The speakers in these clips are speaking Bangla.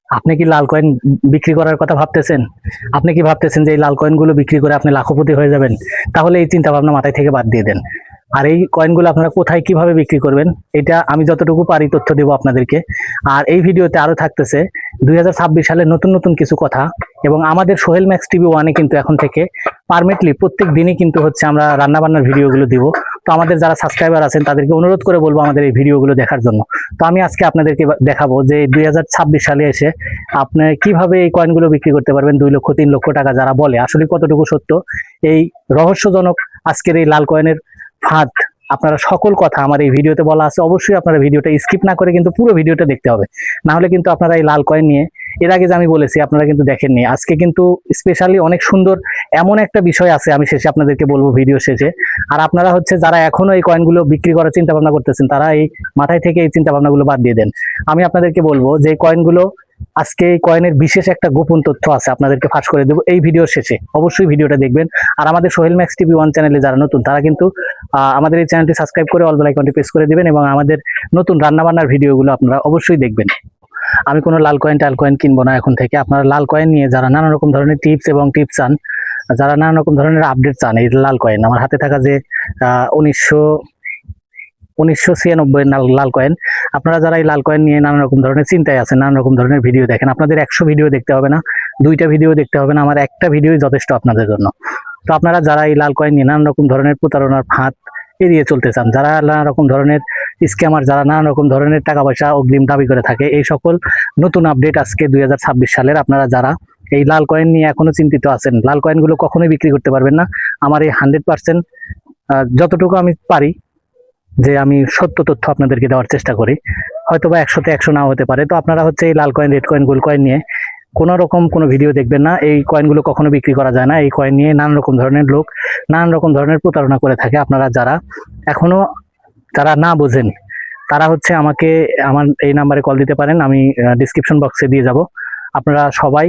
আপনি কি লাল কয়েন বিক্রি করার কথা ভাবতেছেন? আপনি কি ভাবতেছেন যে এই লাল কয়েনগুলো বিক্রি করে আপনি লাখপতি হয়ে যাবেন? তাহলে এই চিন্তা ভাবনা মাথায় থেকে বাদ দিয়ে দেন। আর এই কয়েনগুলো আপনারা কোথায় কিভাবে বিক্রি করবেন, এটা আমি যতটুকু পারি তথ্য দেবো আপনাদেরকে। আর এই ভিডিওতে আরো থাকতেছে 2026 সালের নতুন নতুন কিছু কথা। এবং আমাদের সোহেল ম্যাক্স টিভি ওয়ানে কিন্তু এখন থেকে পারমিটলি প্রত্যেক দিনই কিন্তু হচ্ছে আমরা রান্না বান্নার ভিডিওগুলো দিব। তো আমাদের যারা সাবস্ক্রাইবার আছেন তাদেরকে অনুরোধ করে বলবো আমাদের এই ভিডিওগুলো দেখার জন্য। তো আমি আজকে আপনাদেরকে দেখাবো যে 2026 সালে এসে আপনি কিভাবে এই কয়েনগুলো বিক্রি করতে পারবেন 2 লক্ষ 3 লক্ষ টাকা, যারা বলে আসলে কতটুকু সত্য এই রহস্যজনক আজকের এই লাল কয়েনের ফাঁদ। আপনারা সকল কথা আমার এই ভিডিওতে বলা আছে, অবশ্যই আপনারা ভিডিওটা স্কিপ না করে কিন্তু পুরো ভিডিওটা দেখতে হবে, না হলে কিন্তু আপনারা এই লাল কয়েন নিয়ে, এর আগে যে আমি বলেছি আপনারা কিন্তু দেখেননি, আজকে কিন্তু স্পেশালি অনেক সুন্দর এমন একটা বিষয় আছে, আমি শেষে আপনাদেরকে বলবো ভিডিও শেষে। আর আপনারা হচ্ছে যারা এখনো এই কয়েনগুলো বিক্রি করার চিন্তা ভাবনা করতেছেন, তারা এই মাথায় থেকে এই চিন্তা ভাবনাগুলো বাদ দিয়ে দেন। আমি আপনাদেরকে বলবো যে এই কয়েনগুলো, আজকে এই কয়েনের বিশেষ একটা গোপন তথ্য আছে, আপনাদেরকে ফাঁস করে দেবো এই ভিডিওর শেষে, অবশ্যই ভিডিওটা দেখবেন। আর আমাদের সোহেল ম্যাক্স টিভি ওয়ান চ্যানেলে যারা নতুন, তারা কিন্তু আমাদের এই চ্যানেলটি সাবস্ক্রাইব করে অল বেল আইকনটি প্রেস করে দিবেন এবং আমাদের নতুন রান্নাবান্নার ভিডিওগুলো আপনারা অবশ্যই দেখবেন। আমি কোনো লাল কয়েন টাল কয়েন কিনবো না এখন থেকে। আপনারা লাল কয়েন নিয়ে যারা নানা রকম ধরনের টিপস এবং টিপস চান, যারা নানা রকম ধরনের আপডেট চান, এই লাল কয়েন আমার হাতে থাকা যে 1996 লাল কয়েন, আপনারা যারা এই লাল কয়েন নিয়ে নানা রকম ধরনের চিন্তায় আছেন, নানা রকম ধরনের ভিডিও দেখেন, আপনাদের 100 ভিডিও দেখতে হবে না, 2টা ভিডিও দেখতে হবে না, আমার একটা ভিডিওই যথেষ্ট আপনাদের জন্য। তো আপনারা যারা এই লাল কয়েন নিয়ে নানা রকম ধরনের প্রতারণার ফাঁদ এড়িয়ে চলতে চান, যারা নানা রকম ধরনের স্ক্যামার, যারা নানা রকম ধরনের টাকা পয়সা অগ্রিম দাবি করে থাকে, এই সকল নতুন আপডেট আজকে 2026 সালের, আপনারা যারা এই লাল কয়েন নিয়ে এখনো চিন্তিত আছেন, লাল কয়েনগুলো কখনোই বিক্রি করতে পারবেন না। আমার এই 100% যতটুকু আমি পারি যে আমি সত্য তথ্য আপনাদেরকে দেওয়ার চেষ্টা করি, হয়তো বা 100তে 100 নাও হতে পারে। তো আপনারা হচ্ছে এই লাল coin, red coin, gold coin নিয়ে কোনো রকম কোনো ভিডিও দেখবেন না। এই কয়েনগুলো কখনো বিক্রি করা যায় না। এই কয়েন নিয়ে নানান রকম ধরনের লোক নানান রকম ধরনের প্রতারণা করে থাকে। আপনারা যারা এখনো যারা না বোঝেন, তারা হচ্ছে আমাকে আমার এই নাম্বারে কল দিতে পারেন, আমি ডিসক্রিপশন বক্সে দিয়ে যাব। আপনারা সবাই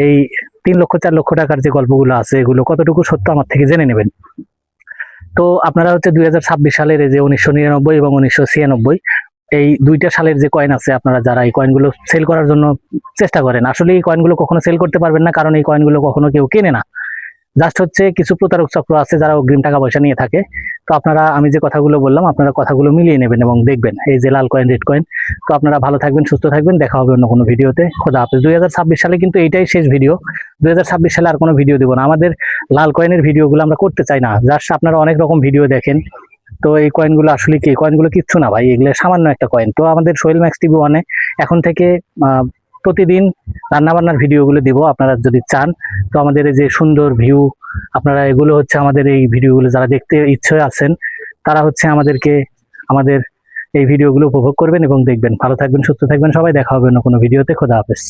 এই 3 লক্ষ 4 লক্ষ টাকার যে গল্পগুলো আছে, এগুলো কতটুকু সত্য আমার থেকে জেনে নেবেন। তো আপনারা হচ্ছে 2026 সালের এই যে 1999 এবং 1996, এই 2টা সালের যে কয়েন আছে, আপনারা যারা এই কয়েনগুলো সেল করার জন্য চেষ্টা করেন, আসলে এই কয়েনগুলো কখনো সেল করতে পারবেন না, কারণ এই কয়েনগুলো কখনো কেউ কেনে না। জাস্ট হচ্ছে কিছু প্রতারক চক্র আছে যারা অগ্রিম টাকা পয়সা নিয়ে থাকে। তো আপনারা, আমি যে কথাগুলো বললাম, আপনারা কথাগুলো মিলিয়ে নেবেন এবং দেখবেন এই যে লাল কয়েন, রেড কয়েন। তো আপনারা ভালো থাকবেন, সুস্থ থাকবেন, দেখা হবে অন্য কোনো ভিডিওতে। খোদা হাফেজ। 2026 সালে কিন্তু এইটাই শেষ ভিডিও। 2026 সালে আর কোনো ভিডিও দিব না। আমাদের লাল কয়েনের ভিডিওগুলো আমরা করতে চাই না। জাস্ট আপনারা অনেক রকম ভিডিও দেখেন, তো এই কয়েনগুলো আসলে কি, কয়েনগুলো কিচ্ছু না ভাই, এগুলো সামান্য একটা কয়েন। তো আমাদের সোহেল ম্যাক্স টিভি ওয়ানে এখন থেকে প্রতিদিন রান্নাবান্নার ভিডিওগুলো দিব, আপনারা যদি চান। তো আমাদের এই যে সুন্দর ভিউ, আপনারা এগুলো হচ্ছে আমাদের এই ভিডিওগুলো যারা দেখতে ইচ্ছে আছেন, তারা হচ্ছে আমাদের এই ভিডিওগুলো উপভোগ করবেন এবং দেখবেন। ভালো থাকবেন, সুস্থ থাকবেন সবাই, দেখা হবে অন্য কোনো ভিডিওতে। খোদা হাফেজ।